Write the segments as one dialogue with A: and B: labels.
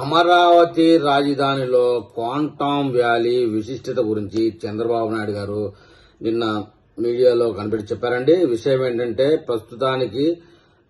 A: అమరావతి రాజధానిలో quantum valley విశిష్టత గురించి చంద్రబాబు నాయుడు గారు నిన్న మీడియాలో కనిపెట్టి చెప్పారండి. విషయం ఏంటంటే ప్రస్తుతానికి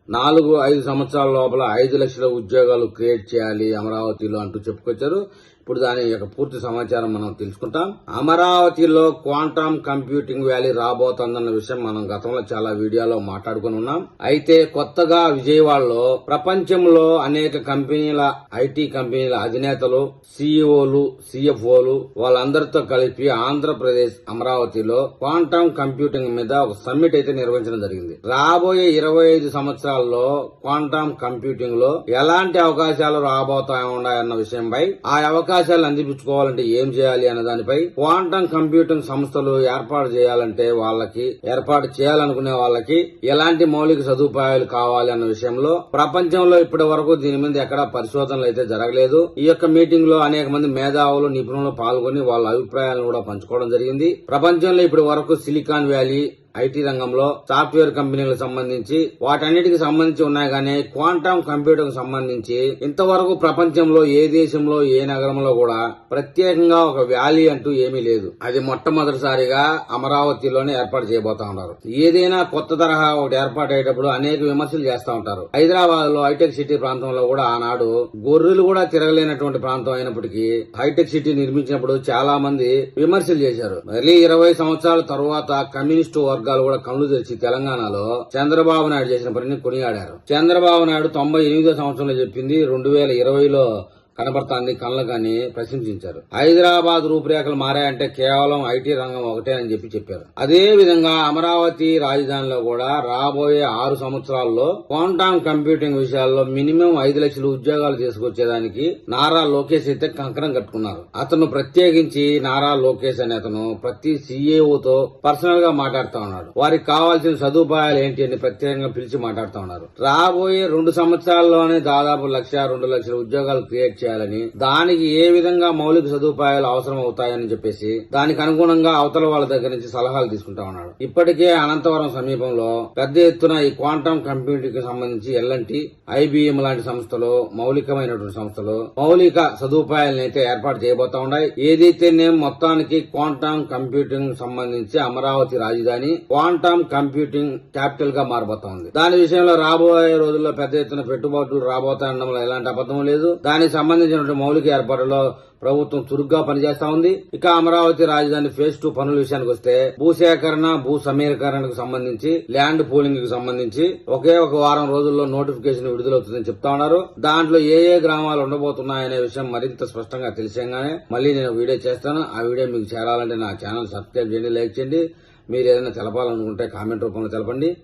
A: 4-5 సంవత్సరాల లోపల 5 లక్షల ఉద్యోగాలు క్రియేట్ చేయాలి అమరావతిలో అంటూ చెప్పుకొచ్చారు. ఇప్పుడు దాని యొక్క పూర్తి సమాచారం మనం తెలుసుకుంటాం. అమరావతిలో క్వాంటమ్ కంప్యూటింగ్ వ్యాలీ రాబోతోందన్న విషయం మనం గతంలో చాలా వీడియోలో మాట్లాడుకుని ఉన్నాం. అయితే కొత్తగా విజయవాడలో ప్రపంచంలో అనేక కంపెనీల ఐటీ కంపెనీల అధినేతలు, సీఈఓలు, సిఎఫ్ఓలు వాళ్ళందరితో కలిపి ఆంధ్రప్రదేశ్ అమరావతిలో క్వాంటమ్ కంప్యూటింగ్ మీద ఒక సమ్మిట్ అయితే నిర్వహించడం జరిగింది. రాబోయే 25 సంవత్సరాల్లో క్వాంటమ్ కంప్యూటింగ్ లో ఎలాంటి అవకాశాలు రాబోతాయన్న విషయంపై ఆ అవకాశాలు అందిపుచ్చుకోవాలంటే ఏం చేయాలి అన్న దానిపై క్వాంటమ్ కంప్యూటింగ్ సంస్థలు ఏర్పాటు చేయాలనుకునే వాళ్ళకి ఎలాంటి మౌలిక సదుపాయాలు కావాలి అన్న విషయంలో ప్రపంచంలో ఇప్పటి వరకు దీని మీద ఎక్కడా పరిశోధనలు అయితే జరగలేదు. ఈ యొక్క మీటింగ్ లో అనేక మంది మేధావులు, నిపుణులు పాల్గొని వాళ్ళ అభిప్రాయాలను కూడా పంచుకోవడం జరిగింది. ప్రపంచంలో ఇప్పటి వరకు సిలికాన్ వ్యాలీ ఐటీ రంగంలో సాఫ్ట్వేర్ కంపెనీలకు సంబంధించి వాటన్నిటికి సంబంధించి ఉన్నాయి, కానీ క్వాంటమ్ కంప్యూటర్ సంబంధించి ఇంతవరకు ప్రపంచంలో ఏ దేశంలో ఏ నగరంలో కూడా ప్రత్యేకంగా ఒక వ్యాలీ అంటూ ఏమీ లేదు. అది మొట్టమొదటిసారిగా అమరావతిలోనే ఏర్పాటు చేయబోతా ఉన్నారు. ఏదైనా కొత్త తరహా ఒకటి ఏర్పాటు అయ్యేటప్పుడు అనేక విమర్శలు చేస్తా ఉంటారు. హైదరాబాద్ లో హైటెక్ సిటీ ప్రాంతంలో కూడా ఆనాడు గొర్రెలు కూడా తిరగలేనటువంటి ప్రాంతం అయినప్పటికీ హైటెక్ సిటీ నిర్మించినప్పుడు చాలా మంది విమర్శలు చేశారు. మళ్ళీ 20 సంవత్సరాల తరువాత కమ్యూనిస్టు వర్గాలు కూడా కళ్ళు తెరిచి తెలంగాణలో చంద్రబాబు నాయుడు చేసిన పనిని కొనియాడారు. చంద్రబాబు నాయుడు 98వ సంవత్సరంలో చెప్పింది 2020లో కనబడుతోంది కళ్ళకని ప్రశంసించారు. హైదరాబాద్ రూపురేఖలు మారాయంటే కేవలం ఐటీ రంగం ఒకటే అని చెప్పారు. అదే విధంగా అమరావతి రాజధానిలో కూడా రాబోయే 6 సంవత్సరాల్లో క్వాంటమ్ కంప్యూటింగ్ విషయాల్లో మినిమం 5 లక్షల ఉద్యోగాలు తీసుకొచ్చేదానికి నారా లోకేష్ అయితే కంకణం కట్టుకున్నారు. అతను ప్రత్యేకించి నారా లోకేష్ అనే అతను ప్రతి సీఏఓతో పర్సనల్ గా మాట్లాడుతూ ఉన్నాడు. వారికి కావాల్సిన సదుపాయాలు ఏంటి అని ప్రత్యేకంగా పిలిచి మాట్లాడుతూ ఉన్నారు. రాబోయే 2 సంవత్సరాల్లోనే దాదాపు 1-2 లక్షల ఉద్యోగాలు క్రియేట్ చేయాలని, దానికి ఏ విధంగా మౌలిక సదుపాయాలు అవసరం అవుతాయని చెప్పేసి దానికి అనుగుణంగా అవతల వాళ్ళ దగ్గర నుంచి సలహాలు తీసుకుంటా ఉన్నాడు. ఇప్పటికే అనంతవరం సమీపంలో పెద్ద ఎత్తున ఈ క్వాంటమ్ కంప్యూటింగ్ కి సంబంధించి ఎల్ఎన్టీ, ఐబీఎం లాంటి సంస్థలు, మౌలికమైనటువంటి సంస్థలు మౌలిక సదుపాయాలను అయితే ఏర్పాటు చేయబోతా ఉన్నాయి. ఏదైతే మొత్తానికి క్వాంటమ్ కంప్యూటింగ్ సంబంధించి అమరావతి రాజధాని క్వాంటమ్ కంప్యూటింగ్ క్యాపిటల్ గా మారబోతా ఉంది. దాని విషయంలో రాబోయే రోజుల్లో పెద్ద ఎత్తున పెట్టుబడులు రాబోతాయనడంలో ఎలాంటి అబద్ధం లేదు. దానికి సంబంధించినటువంటి మౌలిక ఏర్పాట్లలో ప్రభుత్వం చురుగ్గా పనిచేస్తా ఉంది. ఇక అమరావతి రాజధాని ఫేజ్ 2 పనుల విషయానికి వస్తే భూసేకరణ, భూ సమీకరణకు సంబంధించి, ల్యాండ్ పూలింగ్ కి సంబంధించి ఒకే ఒక వారం రోజుల్లో నోటిఫికేషన్ విడుదలవుతుందని చెప్తా ఉన్నారు. దాంట్లో ఏ గ్రామాలు ఉండబోతున్నాయనే విషయం మరింత స్పష్టంగా తెలిసేగానే మళ్ళీ నేను వీడియో చేస్తాను. ఆ వీడియో మీకు చేరాలంటే నా ఛానల్ సబ్స్క్రైబ్ చేయండి, లైక్ చేయండి. మీరు ఏదైనా తెలపాలనుకుంటే కామెంట్ రూపంలో తెలపండి.